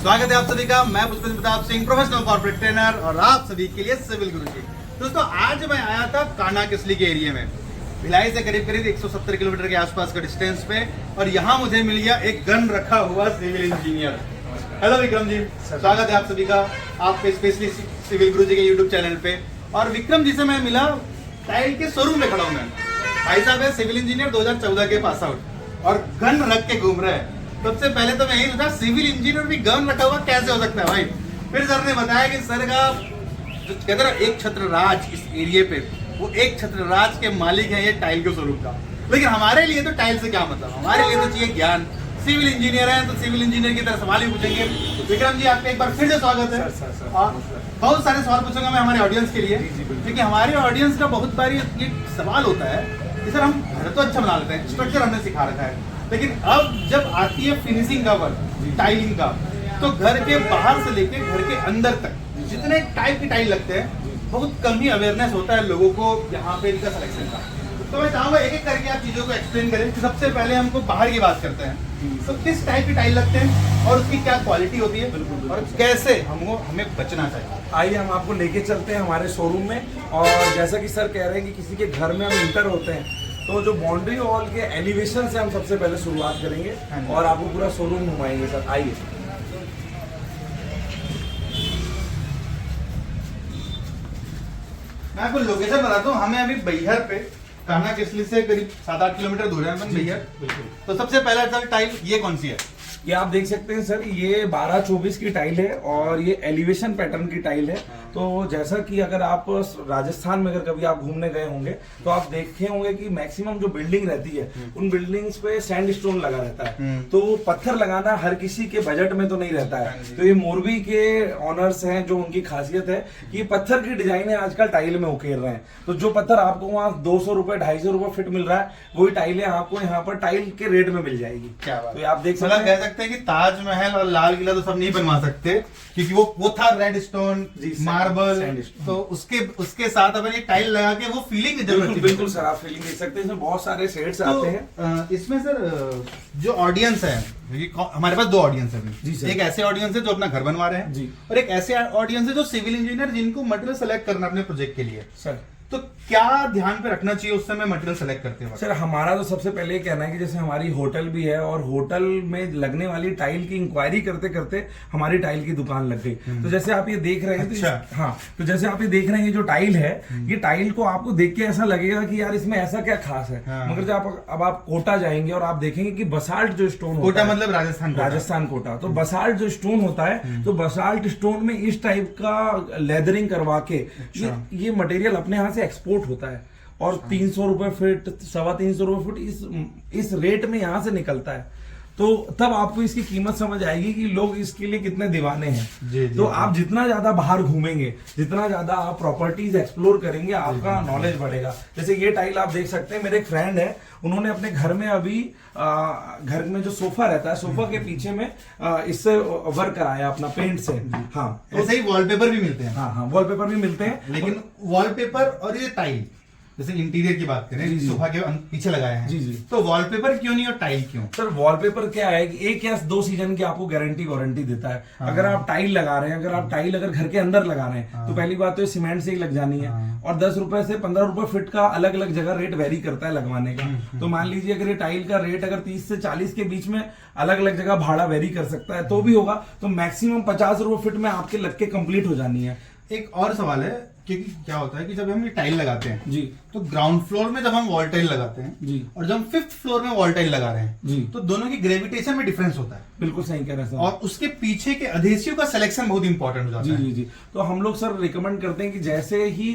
स्वागत है आप सभी का। मैं Pushpendra Pratap Singh, professional corporate trainer, और आप सभी के लिए सिविल गुरुजी। दोस्तों, आज मैं आया था कान्हा किसली के एरिया में, भिलाई से करीब 170 किलोमीटर के आसपास का डिस्टेंस पे, और यहाँ मुझे मिल गया एक गन रखा हुआ civil engineer. Hello Vikram ji, स्वागत है आप सभी का आपके स्पेशली सिविल गुरुजी के यूट्यूब चैनल पे। और विक्रम जी से मैं मिला टाइल के शोरूम में खड़ा हूँ मैं। भाई साहब है सिविल इंजीनियर, 2014 के पास आउट, और गन रख के घूम रहे हैं। सबसे पहले तो मैं यही सोचा, सिविल इंजीनियर भी गन रखा हुआ कैसे हो सकता है भाई। फिर सर ने बताया कि सर का जो कहते हैं एक छत्र राज इस एरिया पे, वो एक छत्र राज के मालिक है ये टाइल के शोरूम का। लेकिन हमारे लिए तो टाइल से क्या मतलब, हमारे लिए तो चाहिए ज्ञान। सिविल इंजीनियर है तो सिविल इंजीनियर की तरह सवाल ही पूछेंगे। विक्रम जी, आपका एक बार फिर से स्वागत है। बहुत सारे सवाल पूछूंगा मैं हमारे ऑडियंस के लिए, क्योंकि हमारे ऑडियंस का बहुत बार ये सवाल होता है कि सर हम घर तो अच्छा बना लेते हैं, स्ट्रक्चर हमने सिखा रखा है, लेकिन अब जब आती है फिनिशिंग का वर्क, टाइलिंग का, तो घर के बाहर से लेके घर के अंदर तक जितने टाइप की टाइल लगते हैं, बहुत कम ही अवेयरनेस होता है लोगों को यहाँ पे इनका सिलेक्शन का। तो मैं चाहूंगा एक एक करके आप चीजों को एक्सप्लेन करें। सबसे पहले हमको बाहर की बात करते हैं, तो किस टाइप की टाइल लगते हैं और उसकी क्या क्वालिटी होती है और कैसे हमें बचना चाहिए। आइए हम आपको लेके चलते हैं हमारे शोरूम में। और जैसा कि सर कह रहे हैं कि किसी के घर में हम इंटर होते हैं, तो जो बाउंड्री वॉल के एलिवेशन से हम सबसे पहले शुरुआत करेंगे और आपको पूरा शोरूम घुमाएंगे। सर आइए। मैं आपको लोकेशन बताता हूँ। हमें अभी बैहर पे, कान्हा किसली से करीब 7-8 किलोमीटर दूर है बैहर। तो सबसे पहला सर टाइल ये कौन सी है? ये आप देख सकते हैं सर, ये 12-24 की टाइल है और ये एलिवेशन पैटर्न की टाइल है। तो जैसा कि अगर आप राजस्थान में अगर कभी आप घूमने गए होंगे तो आप देखे होंगे कि मैक्सिमम जो बिल्डिंग रहती है उन बिल्डिंग्स पे सैंडस्टोन लगा रहता है। तो वो पत्थर लगाना हर किसी के बजट में तो नहीं रहता है। तो ये मोरबी के ऑनर्स हैं, जो उनकी खासियत है कि ये पत्थर की डिजाइने आजकल टाइल में उकेर रहे हैं। तो जो पत्थर आपको वहाँ 200 रुपए 250 रुपए फिट मिल रहा है, वही टाइलें आपको यहाँ पर टाइल के रेट में मिल जाएगी। क्या बात। तो आप देख सकते हैं कि ताजमहल और लाल किला तो सब नहीं बनवा सकते, क्योंकि वो था रेड स्टोन, मार्बल, तो उसके साथ अपन ये टाइल लगा के वो फीलिंग जरूर। बिल्कुल सर, आप फीलिंग देख सकते हैं। इसमें बहुत सारे शेड्स आते हैं। इसमें सर जो ऑडियंस है, हमारे पास दो ऑडियंस है। एक ऐसे ऑडियंस है जो अपना घर बनवा रहे हैं जी, और एक ऐसे ऑडियंस है जो सिविल इंजीनियर, जिनको मटेरियल सेलेक्ट करना अपने प्रोजेक्ट के लिए। सर तो क्या ध्यान पे रखना चाहिए उस समय मटेरियल सेलेक्ट करते हैं? सर हमारा तो सबसे पहले ये कहना है कि जैसे हमारी होटल भी है और होटल में लगने वाली टाइल की इंक्वायरी करते करते हमारी टाइल की दुकान लग गई। तो जैसे आप ये देख रहे हैं, अच्छा। हाँ, तो जैसे आप ये देख रहे हैं, ये जो टाइल है, ये टाइल को आपको देख के ऐसा लगेगा कि यार इसमें ऐसा क्या खास है। मगर जब आप कोटा जाएंगे और आप देखेंगे कि बसाल्ट जो स्टोन, कोटा मतलब राजस्थान कोटा, तो बसाल्ट जो स्टोन होता है, तो बसाल्ट स्टोन में इस टाइप का लेदरिंग करवा के ये मटेरियल अपने यहाँ से एक्सपोर्ट होता है और 300 रुपए फीट, 350 रुपए फुट इस रेट में यहां से निकलता है। तो तब आपको इसकी कीमत समझ आएगी कि लोग इसके लिए कितने दीवाने हैं। तो आप जितना ज्यादा बाहर घूमेंगे, जितना ज्यादा आप प्रॉपर्टीज एक्सप्लोर करेंगे, आपका नॉलेज बढ़ेगा। जैसे ये टाइल आप देख सकते हैं, मेरे एक फ्रेंड है, उन्होंने अपने घर में अभी घर में जो सोफा रहता है, सोफा के पीछे में इससे वर्क कराया अपना पेंट से। हाँ, तो ऐसे ही वॉलपेपर भी मिलते हैं। हाँ, वॉलपेपर भी मिलते हैं। लेकिन वॉलपेपर और ये टाइल, जैसे इंटीरियर की बात करें, सोफा के पीछे लगाए हैं जी, तो वॉलपेपर क्यों नहीं और टाइल क्यों? सर वॉलपेपर क्या है कि 1 या 2 सीजन की आपको वारंटी देता है। अगर आप टाइल लगा रहे हैं, अगर घर के अंदर लगा रहे हैं, तो पहली बात तो सीमेंट से ही लग जानी है, और 10 रुपए से 15 रुपए फीट का अलग अलग जगह रेट वेरी करता है लगवाने का। तो मान लीजिए अगर ये टाइल का रेट अगर 30 से 40 के बीच में अलग अलग जगह भाड़ा वेरी कर सकता है, तो भी होगा, तो मैक्सिमम 50 रुपए फीट में आपके लग के कंप्लीट हो जानी है। एक और सवाल है, क्योंकि क्या होता है कि जब हम ये टाइल लगाते हैं जी, तो ग्राउंड फ्लोर में जब हम वॉल टाइल लगाते हैं जी, और जब हम 5th फ्लोर में वॉल टाइल लगा रहे हैं जी, तो दोनों की ग्रेविटेशन में डिफरेंस होता है। बिल्कुल सही कह रहे हैं सर। और उसके पीछे के अधेसिव का सिलेक्शन बहुत इंपॉर्टेंट हो जाता है। जी। तो हम लोग सर रिकमेंड करते हैं कि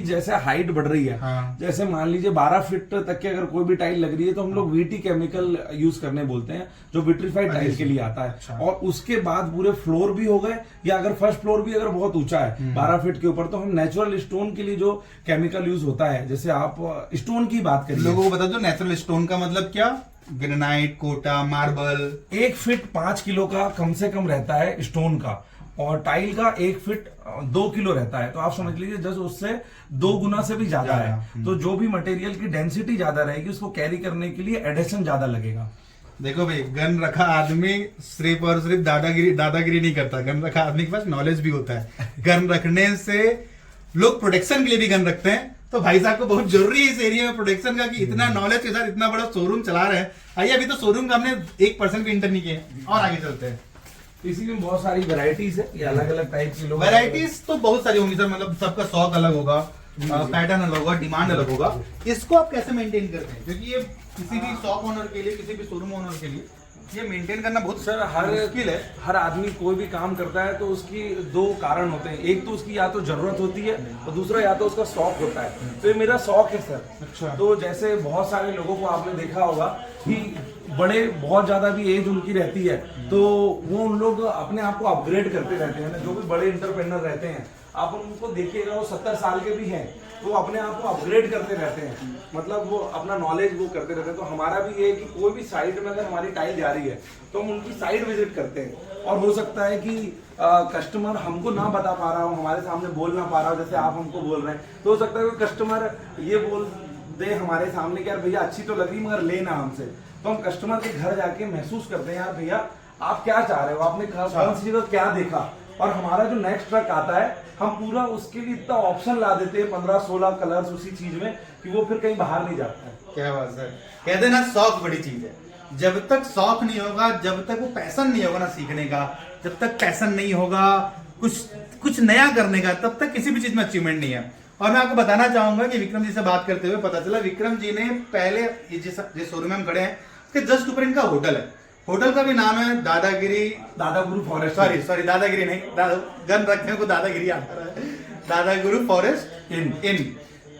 जैसे हाइट बढ़ रही है, जैसे मान लीजिए 12 फीट तक की अगर कोई भी टाइल लग रही है, तो हम लोग वीटी केमिकल यूज करने बोलते हैं, जो विट्रीफाइड टाइल के लिए आता है। और उसके बाद पूरे फ्लोर भी हो गए, या अगर फर्स्ट फ्लोर भी अगर बहुत ऊंचा है 12 फीट के ऊपर, तो हम नेचुरल स्टोन के लिए जो केमिकल यूज होता है, जैसे आप स्टोन की बात करिए, लोगों को बता दो नेचुरल स्टोन का मतलब क्या? Granite, Kota, marble. 1 feet 5 kilo का कम से कम रहता है स्टोन का, और टाइल का 1 फीट 2 किलो रहता है। तो आप समझ लीजिए जस्ट उससे 2 गुना से भी ज्यादा है। तो जो भी मटेरियल की डेंसिटी ज्यादा रहेगी, उसको कैरी करने के लिए एडिशन ज्यादा लगेगा। देखो भाई, गन रखा आदमी सिर्फ और सिर्फ दादागिरी नहीं करता। गन रखा आदमी के पास नॉलेज भी होता है। गन रखने से लोग प्रोटेक्शन के लिए भी गन रखते हैं। तो भाई साहब को बहुत जरूरी है इस एरिया में प्रोटेक्शन का, कि इतना नॉलेज के साथ इतना बड़ा शोरूम चला रहे हैं। आइए, अभी तो शोरूम का हमने 1% भी इंटर नहीं किया है, और आगे चलते हैं। इसी में बहुत सारी वैरायटीज है, ये अलग अलग टाइप की लोग। वैरायटीज तो बहुत सारी होंगी सर, मतलब सबका शौक अलग होगा, पैटर्न अलग होगा, डिमांड अलग होगा। इसको आप कैसे मेंटेन करते हैं? क्योंकि ये किसी भी शॉप ओनर के लिए, किसी भी शोरूम ओनर के लिए ये मेंटेन करना बहुत सर हर मुश्किल है। हर आदमी कोई भी काम करता है तो उसकी दो कारण होते हैं। एक तो उसकी या तो जरूरत होती है और दूसरा या तो उसका शौक होता है। तो ये मेरा शौक है सर। अच्छा। तो जैसे बहुत सारे लोगों को आपने देखा होगा कि बड़े बहुत ज्यादा भी एज उनकी रहती है, तो वो उन लोग अपने आप को अपग्रेड करते रहते हैं ना। जो भी बड़े इंटरप्रेन्योर रहते हैं, आप उनको देखिएगा, वो 70 साल के भी हैं, तो अपने आप को अपग्रेड करते रहते हैं, मतलब वो अपना नॉलेज वो करते रहते हैं। तो हमारा भी ये है कि कोई भी साइड में अगर हमारी टाइल जा रही है तो हम उनकी साइड विजिट करते हैं। और हो सकता है कि कस्टमर हमको ना बता पा रहा हो, हमारे सामने बोल ना पा रहा हो, जैसे आप हमको बोल रहे हैं, तो हो सकता है कि कस्टमर ये बोल दे हमारे सामने कि यार भैया अच्छी तो लगी मगर लेना हमसे। तो हम कस्टमर के घर जाके महसूस करते हैं, यार भैया आप क्या चाह रहे हो, आपने कौन सी जगह क्या देखा। और हमारा जो नेक्स्ट ट्रक आता है, हम पूरा उसके लिए इतना ऑप्शन ला देते हैं, 15-16 कलर्स उसी चीज में, कि वो फिर कहीं बाहर नहीं जाता है। क्या बात है। कहते हैं ना, शौक बड़ी चीज है। जब तक शौक नहीं होगा, जब तक वो पैशन नहीं होगा ना सीखने का, जब तक पैशन नहीं होगा कुछ नया करने का, तब तक किसी भी चीज में अचीवमेंट नहीं है। और मैं आपको बताना चाहूंगा कि विक्रम जी से बात करते हुए पता चला, विक्रम जी ने पहले जिस शोरूम में हम खड़े हैं उसके जस्ट ऊपर इनका होटल है। होटल का भी नाम है दादागुरु फॉरेस्ट। सॉरी दादागिरी नहीं, गन रखने को दादागिरी आता है, दादागुरु फॉरेस्ट इन।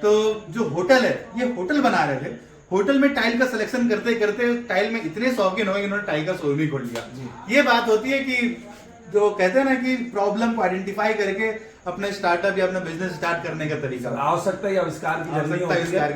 तो जो होटल है, ये होटल बना रहे थे। होटल में टाइल का सिलेक्शन करते करते टाइल में इतने शौकीन हो गए कि उन्होंने टाइल का शोरूम ही खोल लिया। ये बात होती है कि जो कहते हैं ना कि प्रॉब्लम को आइडेंटिफाई करके अपना स्टार्टअप या अपना बिजनेस स्टार्ट करने का तरीका, आवश्यकता या आविष्कार की जर्नी होती है।